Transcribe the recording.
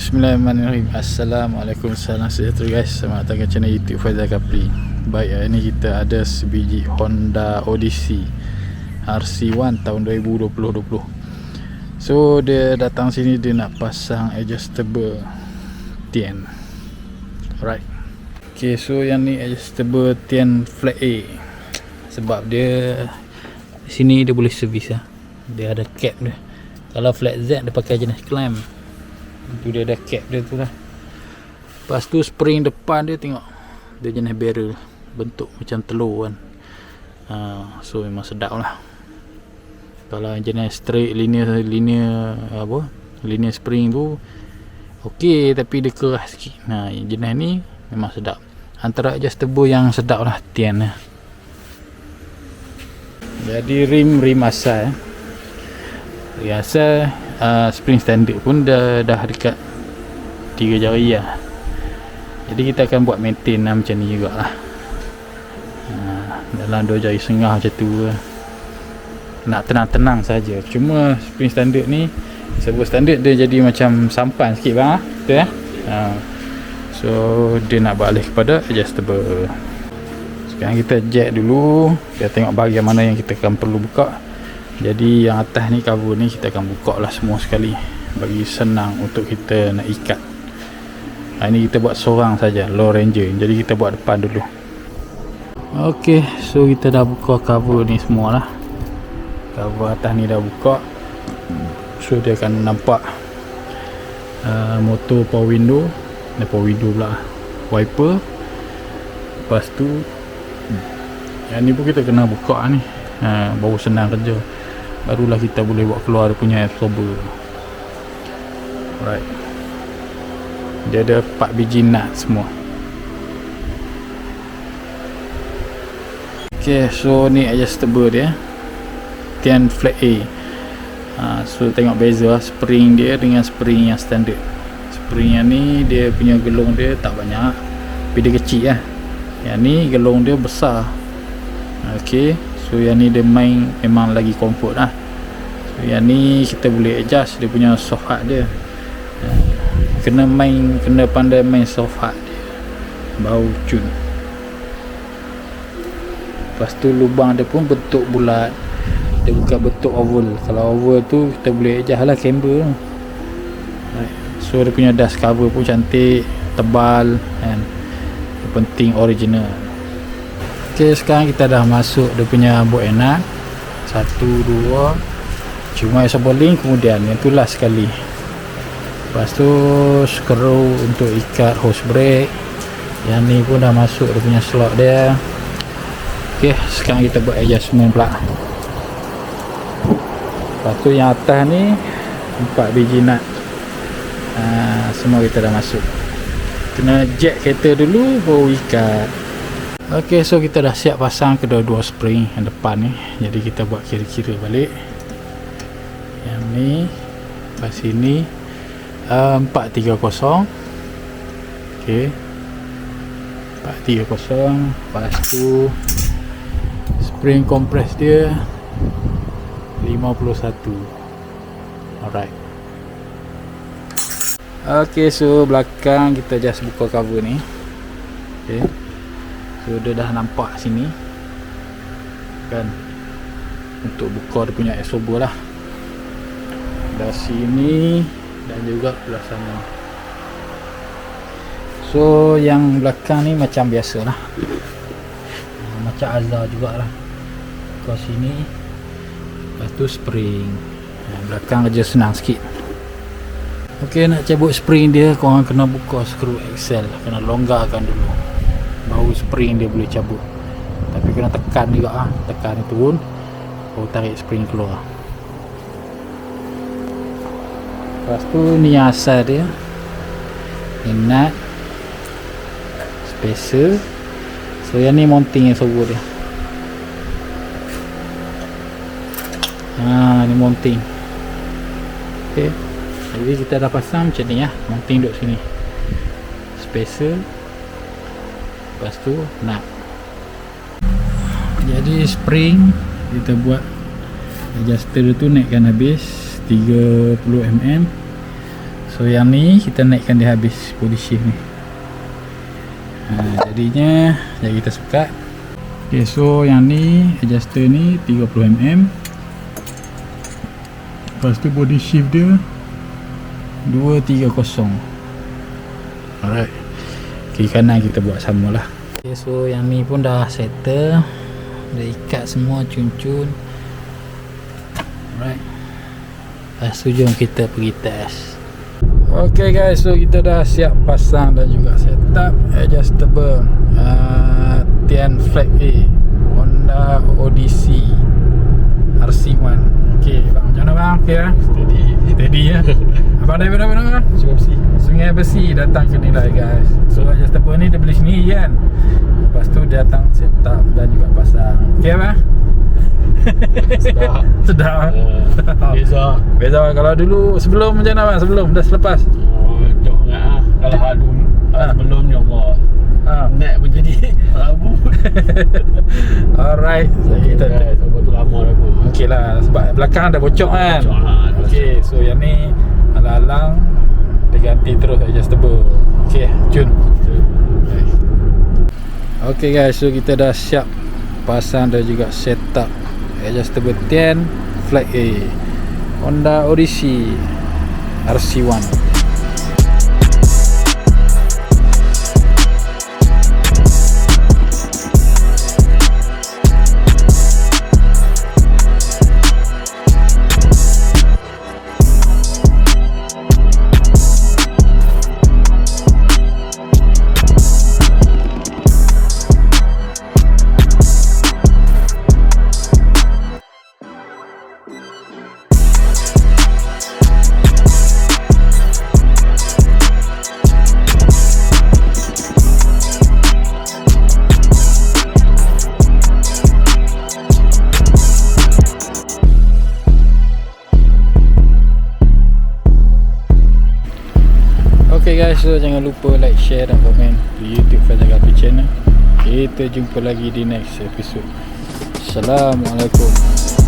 Bismillahirrahmanirrahim. Assalamualaikum, salam sejahtera guys. Selamat datang ke channel YouTube Faizal Kapli. Baik, hari ni kita ada sebiji Honda Odyssey RC1 tahun 2020. So dia datang sini, dia nak pasang adjustable tian. Alright. Okay, so yang ni adjustable tian flat A. Sebab dia sini dia boleh servis lah. Dia ada cap dia. Kalau flat Z dia pakai jenis clamp. Itu dia ada cap dia tu lah. Lepas tu spring depan dia, tengok dia jenis barrel, bentuk macam telur kan. So memang sedap lah. Kalau jenis straight linear spring tu okey, tapi dia keras sikit. Jenis ni memang sedap. Antara adjustable yang sedap lah tian lah. Jadi rim asal asal spring standard pun dah dekat 3 jari lah. Jadi kita akan buat maintain lah macam ni juga lah. Dalam 2 jari setengah macam tu lah. Nak tenang-tenang saja. Cuma spring standard ni, servo standard dia jadi macam sampan sikit bang. Betul ya? So dia nak beralih kepada adjustable. Sekarang kita jack dulu. Kita tengok bahagian mana yang kita akan perlu buka. Jadi yang atas ni, cover ni kita akan buka lah semua sekali, bagi senang untuk kita nak ikat. Ini kita buat seorang saja, low ranger. Jadi kita buat depan dulu. Ok, so kita dah buka cover ni semua lah. Cover atas ni dah buka. So dia akan nampak motor power window pula, wiper. Lepas tu yang ni pun kita kena buka ni, baru senang kerja. Barulah kita boleh buat keluar dia punya absorber. Alright. Dia ada 4 biji nut semua. Ok, so ni adjustable dia, tian flat A. So tengok beza spring dia dengan spring yang standard. Spring yang ni dia punya gelung dia tak banyak, tapi dia kecil lah. Yang ni gelung dia besar. Ok, so yang ni dia main memang lagi comfort lah. So yang ni kita boleh adjust dia punya soft hard dia. Kena pandai main soft hard dia, baru cun. Lepas tu lubang dia pun bentuk bulat, dia bukan bentuk oval. Kalau oval tu kita boleh adjust lah camber. So dia punya dust cover pun cantik, tebal kan. Yang penting original. Ok, sekarang kita dah masuk dia punya bolt and nut 1, 2. Cuma isoboling kemudian yang tu last sekali. Lepas tu screw untuk ikat hose brake. Yang ni pun dah masuk dia punya slot dia. Ok, sekarang kita buat adjustment pula. Lepas tu yang atas ni 4 biji nut, semua kita dah masuk. Kena jack kereta dulu baru ikat. Ok, so kita dah siap pasang kedua-dua spring yang depan ni. Jadi kita buat kira-kira balik. Yang ni pas sini 430. Ok, 430. Lepas tu spring compress dia 51. Alright. Ok, so belakang kita just buka cover ni. Ok, so dia dah nampak sini kan, untuk buka dia punya absorber lah. Dari sini dan juga belah sana. So yang belakang ni macam biasa lah, macam Azhar jugalah. Ke sini, lepas tu spring. Belakang kerja senang sikit. Ok, nak cabut spring dia, korang kena buka skru axle, kena longgarkan dulu, baru spring dia boleh cabut. Tapi kena tekan juga lah, tekan dia turun, baru tarik spring keluar. Lepas tu ni yang asal dia, ni nut, spacer. So yang ni mounting yang servo dia. Ni mounting. Ok, jadi kita dah pasang macam ni lah. Mounting duduk sini, spacer. Lepas tu nut. Jadi spring kita buat adjuster tu naikkan habis 30 mm. So So yang ni kita naikkan dia habis body shift ni. Jadinya jadi kita sekat. Okay, so yang ni adjuster ni 30mm. Lepas tu body shift dia 230. Alright, kiri kanan kita buat sama lah. Okay, so yang ni pun dah settle, dah ikat semua cun-cun. Alright, lepas tu jom kita pergi test. Okay guys, so kita dah siap pasang dan juga setup adjustable Tian Flag A Honda Odyssey RC1. Okay bang, macam mana bang? Okay lah? Steady ya. Abang dari mana? Sungai Besi datang ke nilai guys. So adjustable ni dia beli sini kan. Lepas tu dia datang setup dan juga pasang. Okay bang? Sedap. Beza kalau dulu sebelum macam mana bang? Sebelum dah selepas? Cok lah. Kalau sebelumnya Allah nak menjadi abu. Alright, so kita sebab tu lama dah pun. okey lah, sebab belakang dah bocok kan. Okey, so yang ni alang-alang dia ganti terus adjustable. Okey, cun. Okey guys, so kita dah siap pasang dan juga setup adjustable Tian Flag A Honda Odyssey RC1. Okay guys, so jangan lupa like, share dan komen di YouTube Faizal Kapri channel. Kita jumpa lagi di next episode. Assalamualaikum.